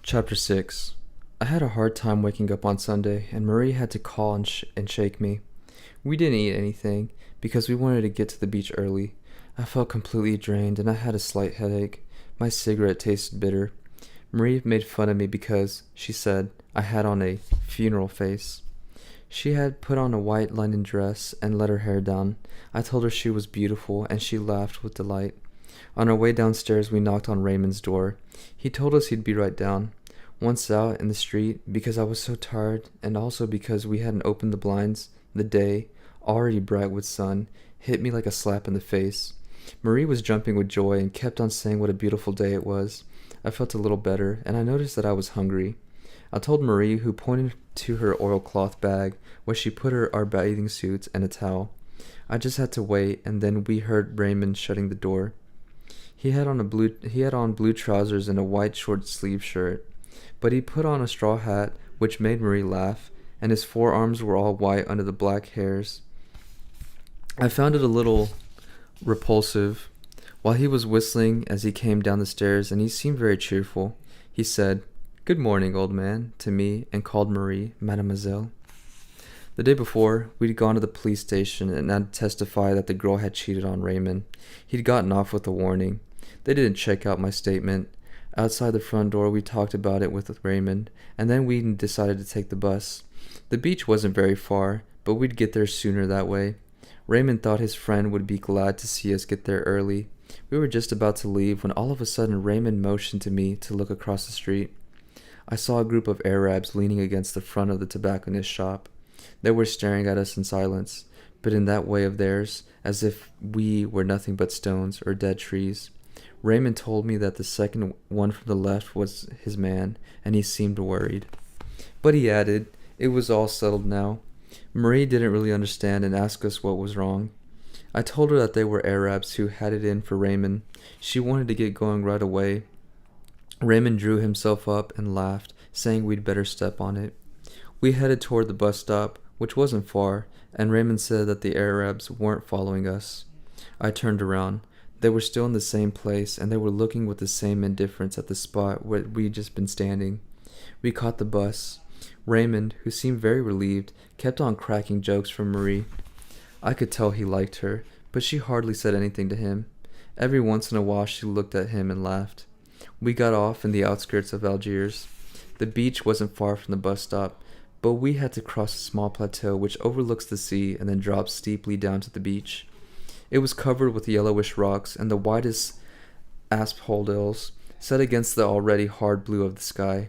Chapter 6. I had a hard time waking up on Sunday, and Marie had to call and shake me. We didn't eat anything, because we wanted to get to the beach early. I felt completely drained, and I had a slight headache. My cigarette tasted bitter. Marie made fun of me because, she said, I had on a funeral face. She had put on a white linen dress and let her hair down. I told her she was beautiful, and she laughed with delight. On our way downstairs, we knocked on Raymond's door. He told us he'd be right down. Once out in the street, because I was so tired, and also because we hadn't opened the blinds, the day, already bright with sun, hit me like a slap in the face. Marie was jumping with joy and kept on saying what a beautiful day it was. I felt a little better, and I noticed that I was hungry. I told Marie, who pointed to her oilcloth bag, where she put our bathing suits and a towel. I just had to wait, and then we heard Raymond shutting the door. He had on blue trousers and a white short-sleeved shirt, but he put on a straw hat, which made Marie laugh, and his forearms were all white under the black hairs. I found it a little repulsive. While he was whistling as he came down the stairs, and he seemed very cheerful, he said, "Good morning, old man," to me, and called Marie Mademoiselle. The day before, we'd gone to the police station and I'd testified that the girl had cheated on Raymond. He'd gotten off with a warning. They didn't check out my statement. Outside the front door, we talked about it with Raymond, and then we decided to take the bus. The beach wasn't very far, but we'd get there sooner that way. Raymond thought his friend would be glad to see us get there early. We were just about to leave when all of a sudden Raymond motioned to me to look across the street. I saw a group of Arabs leaning against the front of the tobacconist's shop. They were staring at us in silence, but in that way of theirs, as if we were nothing but stones or dead trees. Raymond told me that the second one from the left was his man, and he seemed worried. But he added, it was all settled now. Marie didn't really understand and asked us what was wrong. I told her that they were Arabs who had it in for Raymond. She wanted to get going right away. Raymond drew himself up and laughed, saying we'd better step on it. We headed toward the bus stop, which wasn't far, and Raymond said that the Arabs weren't following us. I turned around. They were still in the same place, and they were looking with the same indifference at the spot where we'd just been standing. We caught the bus. Raymond, who seemed very relieved, kept on cracking jokes from Marie. I could tell he liked her, but she hardly said anything to him. Every once in a while she looked at him and laughed. We got off in the outskirts of Algiers. The beach wasn't far from the bus stop, but we had to cross a small plateau which overlooks the sea and then drops steeply down to the beach. It was covered with yellowish rocks and the whitest asphodells set against the already hard blue of the sky.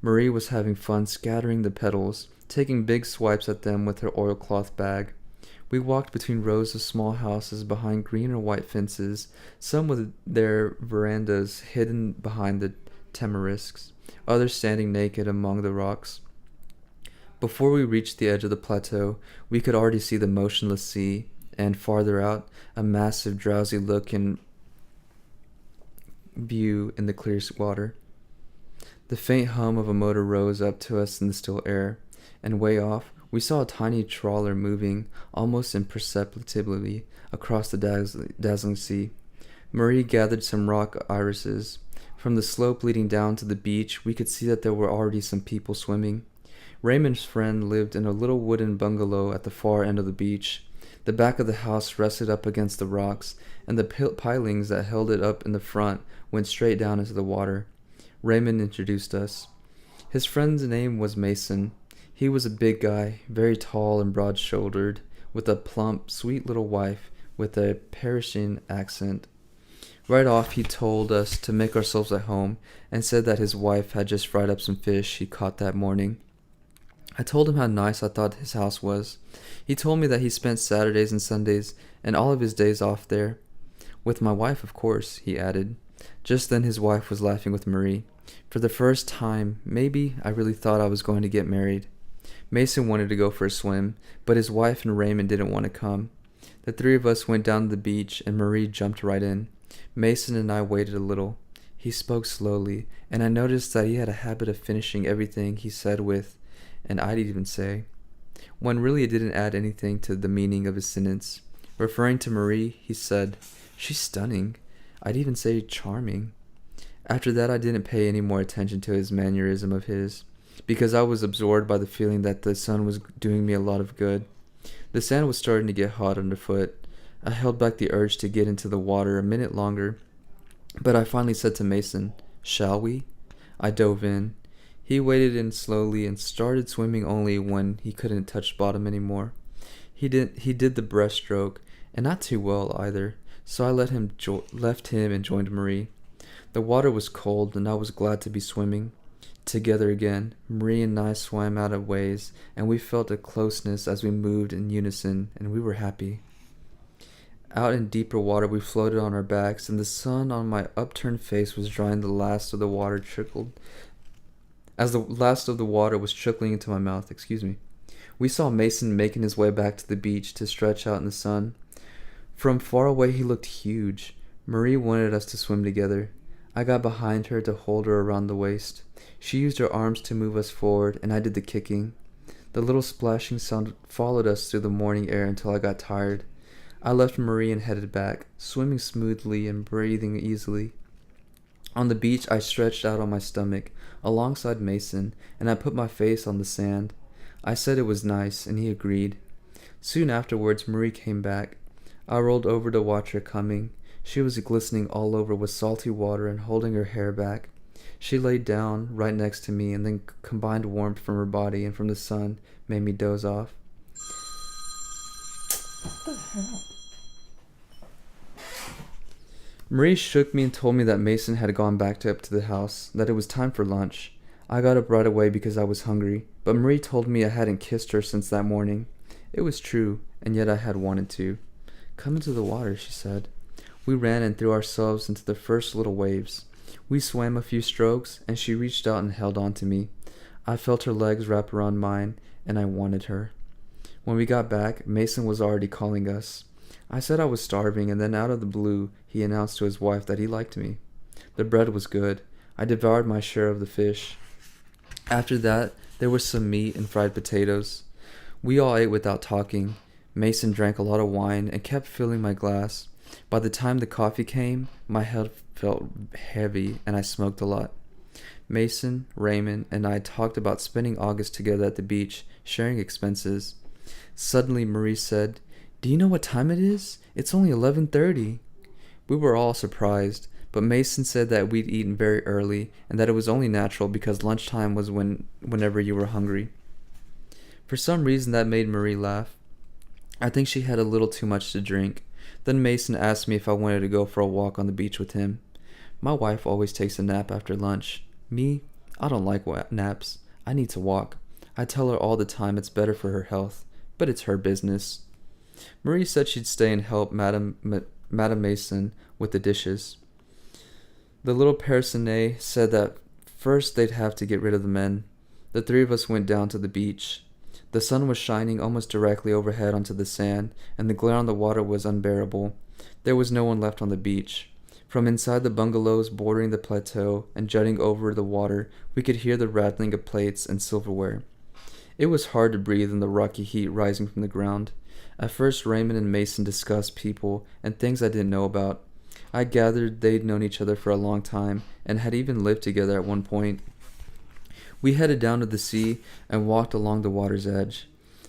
Marie was having fun scattering the petals, taking big swipes at them with her oilcloth bag. We walked between rows of small houses behind green or white fences, some with their verandas hidden behind the tamarisks, others standing naked among the rocks. Before we reached the edge of the plateau, we could already see the motionless sea, and farther out, a massive drowsy-looking view in the clear water. The faint hum of a motor rose up to us in the still air, and way off, we saw a tiny trawler moving almost imperceptibly across the dazzling sea. Marie gathered some rock irises. From the slope leading down to the beach, we could see that there were already some people swimming. Raymond's friend lived in a little wooden bungalow at the far end of the beach. The back of the house rested up against the rocks, and the pilings that held it up in the front went straight down into the water. Raymond introduced us. His friend's name was Mason. He was a big guy, very tall and broad-shouldered, with a plump, sweet little wife with a Parisian accent. Right off, he told us to make ourselves at home, and said that his wife had just fried up some fish he caught that morning. I told him how nice I thought his house was. He told me that he spent Saturdays and Sundays and all of his days off there. With my wife, of course, he added. Just then his wife was laughing with Marie. For the first time, maybe, I really thought I was going to get married. Mason wanted to go for a swim, but his wife and Raymond didn't want to come. The three of us went down to the beach, and Marie jumped right in. Mason and I waited a little. He spoke slowly, and I noticed that he had a habit of finishing everything he said with, and I'd even say, when really it didn't add anything to the meaning of his sentence. Referring to Marie, he said, "She's stunning. I'd even say charming." After that, I didn't pay any more attention to his mannerism of his, because I was absorbed by the feeling that the sun was doing me a lot of good. The sand was starting to get hot underfoot. I held back the urge to get into the water a minute longer, but I finally said to Mason, "Shall we?" I dove in. He waded in slowly and started swimming only when he couldn't touch bottom anymore. He did the breaststroke, and not too well either, so I left him and joined Marie. The water was cold, and I was glad to be swimming together again. Marie and I swam out of ways, and we felt a closeness as we moved in unison, and we were happy. Out in deeper water, we floated on our backs, and the sun on my upturned face was drying the last of the water trickled. As the last of the water was trickling into my mouth, we saw Mason making his way back to the beach to stretch out in the sun. From far away, he looked huge. Marie wanted us to swim together. I got behind her to hold her around the waist. She used her arms to move us forward, and I did the kicking. The little splashing sound followed us through the morning air until I got tired. I left Marie and headed back, swimming smoothly and breathing easily. On the beach, I stretched out on my stomach, alongside Mason, and I put my face on the sand. I said it was nice, and he agreed. Soon afterwards, Marie came back. I rolled over to watch her coming. She was glistening all over with salty water and holding her hair back. She laid down right next to me, and then combined warmth from her body and from the sun made me doze off. What the hell? Marie shook me and told me that Mason had gone back up to the house, that it was time for lunch. I got up right away because I was hungry, but Marie told me I hadn't kissed her since that morning. It was true, and yet I had wanted to. "Come into the water," she said. We ran and threw ourselves into the first little waves. We swam a few strokes, and she reached out and held on to me. I felt her legs wrap around mine, and I wanted her. When we got back, Mason was already calling us. I said I was starving, and then out of the blue, he announced to his wife that he liked me. The bread was good. I devoured my share of the fish. After that, there was some meat and fried potatoes. We all ate without talking. Mason drank a lot of wine and kept filling my glass. By the time the coffee came, my head felt heavy, and I smoked a lot. Mason, Raymond, and I talked about spending August together at the beach, sharing expenses. Suddenly, Marie said, "Do you know what time it is? It's only 11:30. We were all surprised, but Mason said that we'd eaten very early and that it was only natural because lunchtime was whenever you were hungry. For some reason, that made Marie laugh. I think she had a little too much to drink. Then Mason asked me if I wanted to go for a walk on the beach with him. My wife always takes a nap after lunch. Me, I don't like naps. I need to walk. I tell her all the time it's better for her health, but it's her business. Marie said she'd stay and help Madame Mason with the dishes. The little Personnet said that first they'd have to get rid of the men. The three of us went down to the beach. The sun was shining almost directly overhead onto the sand, and the glare on the water was unbearable. There was no one left on the beach. From inside the bungalows bordering the plateau and jutting over the water, we could hear the rattling of plates and silverware. It was hard to breathe in the rocky heat rising from the ground. At first, Raymond and Mason discussed people and things I didn't know about. I gathered they'd known each other for a long time and had even lived together at one point. We headed down to the sea and walked along the water's edge.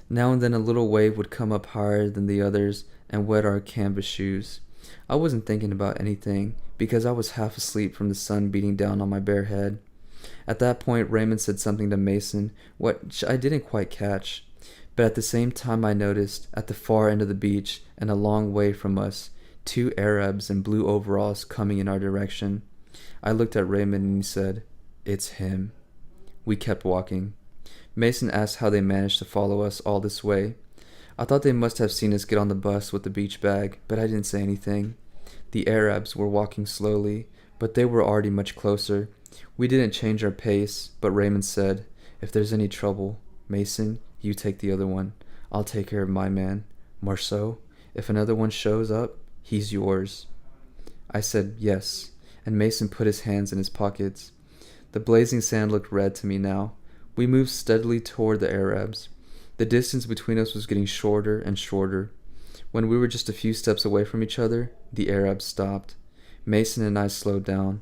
Now and then a little wave would come up higher than the others and wet our canvas shoes. I wasn't thinking about anything because I was half asleep from the sun beating down on my bare head. At that point, Raymond said something to Mason, which I didn't quite catch. But at the same time I noticed, at the far end of the beach and a long way from us, two Arabs in blue overalls coming in our direction. I looked at Raymond and he said, "It's him." We kept walking. Mason asked how they managed to follow us all this way. I thought they must have seen us get on the bus with the beach bag, but I didn't say anything. The Arabs were walking slowly, but they were already much closer. We didn't change our pace, but Raymond said, "If there's any trouble, Mason, you take the other one. I'll take care of my man. Marceau, if another one shows up, he's yours." I said yes, and Mason put his hands in his pockets. The blazing sand looked red to me now. We moved steadily toward the Arabs. The distance between us was getting shorter and shorter. When we were just a few steps away from each other, the Arabs stopped. Mason and I slowed down.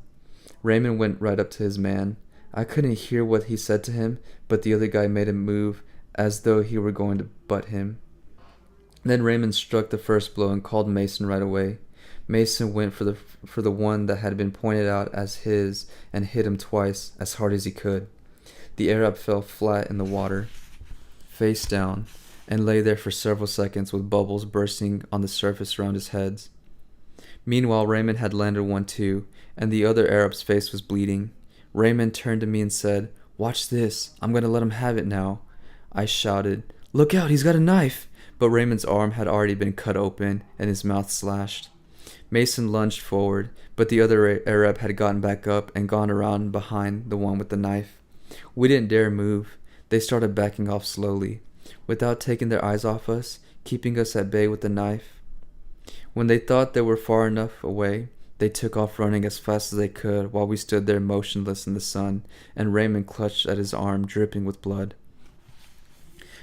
Raymond went right up to his man. I couldn't hear what he said to him, but the other guy made a move as though he were going to butt him. Then Raymond struck the first blow and called Mason right away. Mason went for the one that had been pointed out as his and hit him twice, as hard as he could. The Arab fell flat in the water, face down, and lay there for several seconds with bubbles bursting on the surface around his head. Meanwhile, Raymond had landed one too, and the other Arab's face was bleeding. Raymond turned to me and said, "Watch this, I'm going to let him have it now." I shouted, "Look out, he's got a knife!" But Raymond's arm had already been cut open and his mouth slashed. Mason lunged forward, but the other Arab had gotten back up and gone around behind the one with the knife. We didn't dare move. They started backing off slowly, without taking their eyes off us, keeping us at bay with the knife. When they thought they were far enough away, they took off running as fast as they could while we stood there motionless in the sun, and Raymond clutched at his arm, dripping with blood.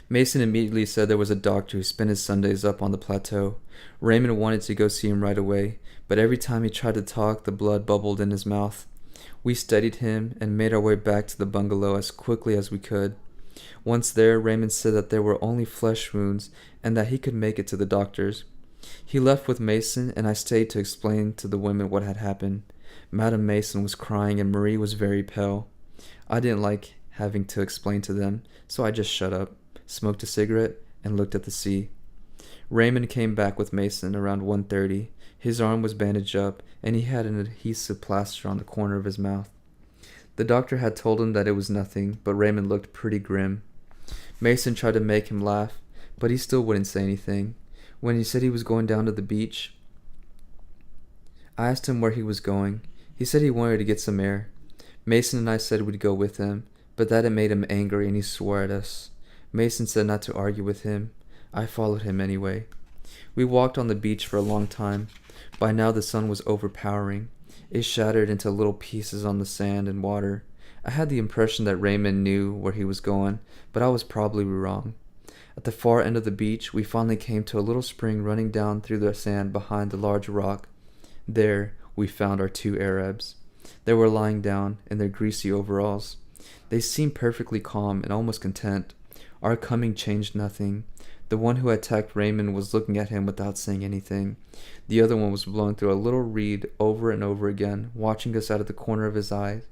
Mason immediately said there was a doctor who spent his Sundays up on the plateau. Raymond wanted to go see him right away, but every time he tried to talk, the blood bubbled in his mouth. We steadied him and made our way back to the bungalow as quickly as we could. Once there, Raymond said that there were only flesh wounds and that he could make it to the doctor's. He left with Mason, and I stayed to explain to the women what had happened. Madame Mason was crying and Marie was very pale. I didn't like having to explain to them, so I just shut up, smoked a cigarette, and looked at the sea. Raymond came back with Mason around 1:30. His arm was bandaged up, and he had an adhesive plaster on the corner of his mouth. The doctor had told him that it was nothing, but Raymond looked pretty grim. Mason tried to make him laugh, but he still wouldn't say anything. When he said he was going down to the beach, I asked him where he was going. He said he wanted to get some air. Mason and I said we'd go with him, but that it made him angry and he swore at us. Mason said not to argue with him. I followed him anyway. We walked on the beach for a long time. By now the sun was overpowering. It shattered into little pieces on the sand and water. I had the impression that Raymond knew where he was going, but I was probably wrong. At the far end of the beach, we finally came to a little spring running down through the sand behind the large rock. There, we found our two Arabs. They were lying down in their greasy overalls. They seemed perfectly calm and almost content. Our coming changed nothing. The one who attacked Raymond was looking at him without saying anything. The other one was blowing through a little reed over and over again, watching us out of the corner of his eye.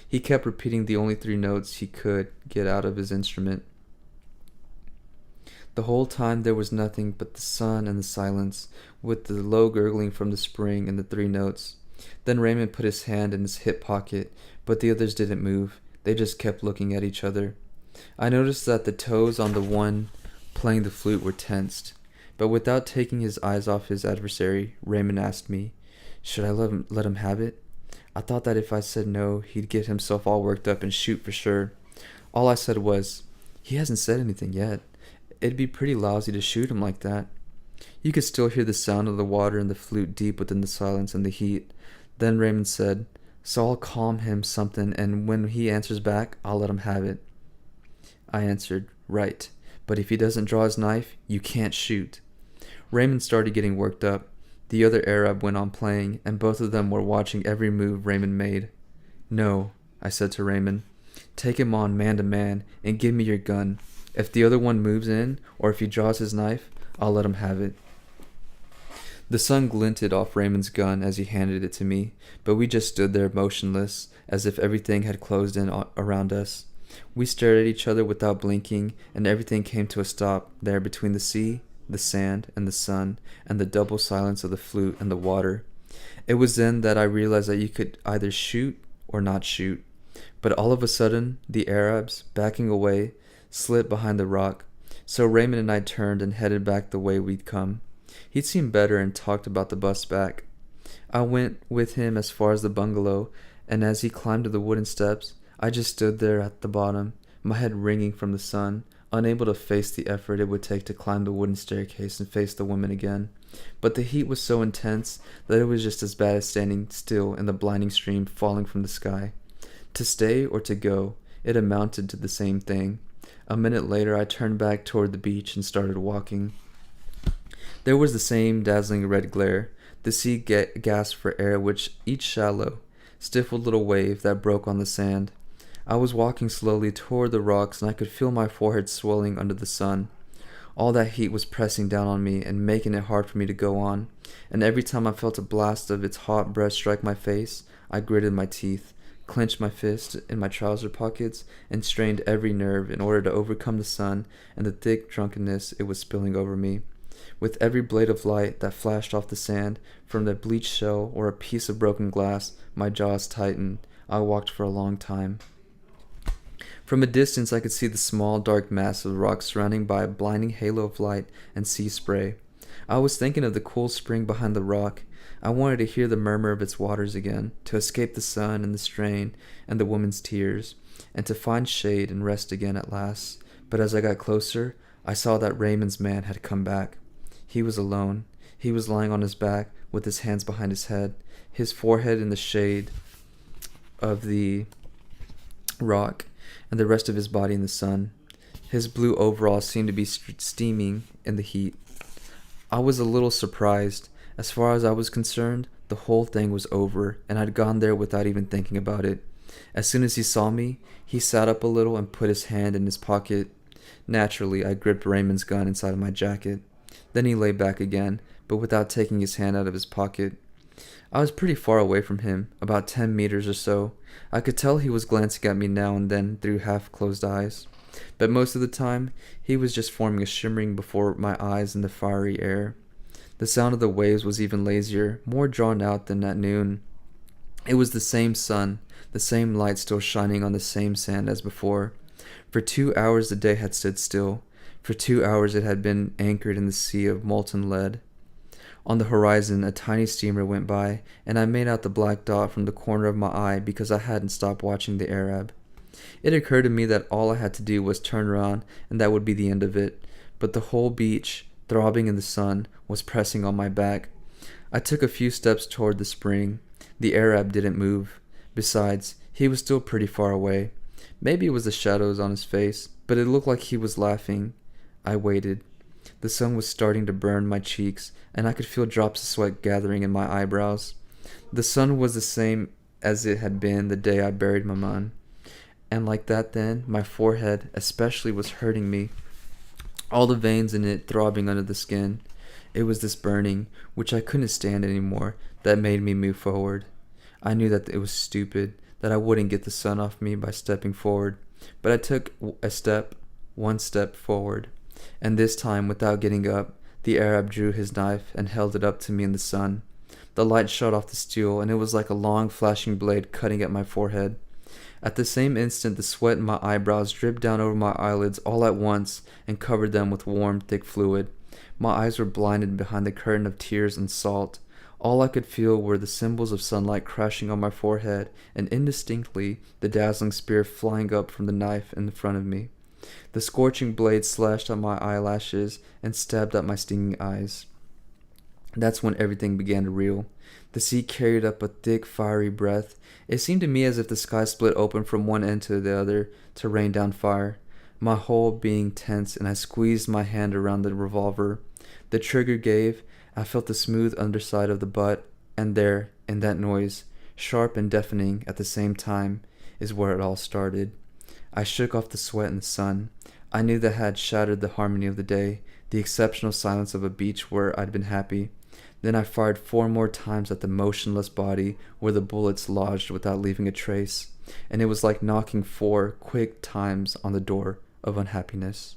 He kept repeating the only 3 notes he could get out of his instrument. The whole time there was nothing but the sun and the silence, with the low gurgling from the spring and the 3 notes. Then Raymond put his hand in his hip pocket, but the others didn't move. They just kept looking at each other. I noticed that the toes on the one playing the flute were tensed, but without taking his eyes off his adversary, Raymond asked me, should I let him have it? I thought that if I said no, he'd get himself all worked up and shoot for sure. All I said was, he hasn't said anything yet. It'd be pretty lousy to shoot him like that. You could still hear the sound of the water and the flute deep within the silence and the heat. Then Raymond said, so I'll calm him something, and when he answers back, I'll let him have it. I answered, right, but if he doesn't draw his knife, you can't shoot. Raymond started getting worked up. The other Arab went on playing, and both of them were watching every move Raymond made. No, I said to Raymond, take him on man to man, and give me your gun. If the other one moves in, or if he draws his knife, I'll let him have it. The sun glinted off Raymond's gun as he handed it to me, but we just stood there motionless, as if everything had closed in around us. We stared at each other without blinking, and everything came to a stop there between the sea, the sand, and the sun, and the double silence of the flute and the water. It was then that I realized that you could either shoot or not shoot. But all of a sudden, the Arabs, backing away, slid behind the rock, so Raymond and I turned and headed back the way we'd come. He'd seemed better and talked about the bus back. I went with him as far as the bungalow, and as he climbed to the wooden steps, I just stood there at the bottom, my head ringing from the sun, unable to face the effort it would take to climb the wooden staircase and face the women again. But the heat was so intense that it was just as bad as standing still in the blinding stream falling from the sky. To stay or to go, it amounted to the same thing. A minute later, I turned back toward the beach and started walking. There was the same dazzling red glare. The sea gasped for air, which, each shallow, stifled little wave that broke on the sand. I was walking slowly toward the rocks, and I could feel my forehead swelling under the sun. All that heat was pressing down on me and making it hard for me to go on, and every time I felt a blast of its hot breath strike my face, I gritted my teeth, clenched my fists in my trouser pockets, and strained every nerve in order to overcome the sun and the thick drunkenness it was spilling over me. With every blade of light that flashed off the sand from the bleached shell or a piece of broken glass, my jaws tightened. I walked for a long time. From a distance, I could see the small, dark mass of rock surrounding by a blinding halo of light and sea spray. I was thinking of the cool spring behind the rock. I wanted to hear the murmur of its waters again, to escape the sun and the strain and the woman's tears, and to find shade and rest again at last. But as I got closer, I saw that Raymond's man had come back. He was alone. He was lying on his back with his hands behind his head, his forehead in the shade of the rock, and the rest of his body in the sun. His blue overalls seemed to be steaming in the heat. I was a little surprised. As far as I was concerned, the whole thing was over, and I'd gone there without even thinking about it. As soon as he saw me, he sat up a little and put his hand in his pocket. Naturally, I gripped Raymond's gun inside of my jacket. Then he lay back again, but without taking his hand out of his pocket. I was pretty far away from him, about 10 meters or so. I could tell he was glancing at me now and then through half-closed eyes. But most of the time, he was just forming a shimmering before my eyes in the fiery air. The sound of the waves was even lazier, more drawn out than at noon. It was the same sun, the same light still shining on the same sand as before. For 2 hours the day had stood still. For 2 hours it had been anchored in the sea of molten lead. On the horizon, a tiny steamer went by, and I made out the black dot from the corner of my eye because I hadn't stopped watching the Arab. It occurred to me that all I had to do was turn around, and that would be the end of it. But the whole beach, throbbing in the sun, was pressing on my back. I took a few steps toward the spring. The Arab didn't move. Besides, he was still pretty far away. Maybe it was the shadows on his face, but it looked like he was laughing. I waited. The sun was starting to burn my cheeks, and I could feel drops of sweat gathering in my eyebrows. The sun was the same as it had been the day I buried Maman. And like that then, my forehead especially was hurting me, all the veins in it throbbing under the skin. It was this burning, which I couldn't stand anymore, that made me move forward. I knew that it was stupid, that I wouldn't get the sun off me by stepping forward, but I took one step forward. And this time, without getting up, the Arab drew his knife and held it up to me in the sun. The light shot off the steel, and it was like a long flashing blade cutting at my forehead. At the same instant, the sweat in my eyebrows dripped down over my eyelids all at once and covered them with warm, thick fluid. My eyes were blinded behind the curtain of tears and salt. All I could feel were the symbols of sunlight crashing on my forehead, and indistinctly the dazzling spear flying up from the knife in front of me. The scorching blade slashed at my eyelashes and stabbed at my stinging eyes. That's when everything began to reel. The sea carried up a thick, fiery breath. It seemed to me as if the sky split open from one end to the other to rain down fire. My whole being tense, and I squeezed my hand around the revolver. The trigger gave. I felt the smooth underside of the butt, and there, in that noise, sharp and deafening at the same time, is where it all started. I shook off the sweat and the sun. I knew that I had shattered the harmony of the day, the exceptional silence of a beach where I'd been happy. Then I fired 4 more times at the motionless body where the bullets lodged without leaving a trace, and it was like knocking 4 quick times on the door of unhappiness.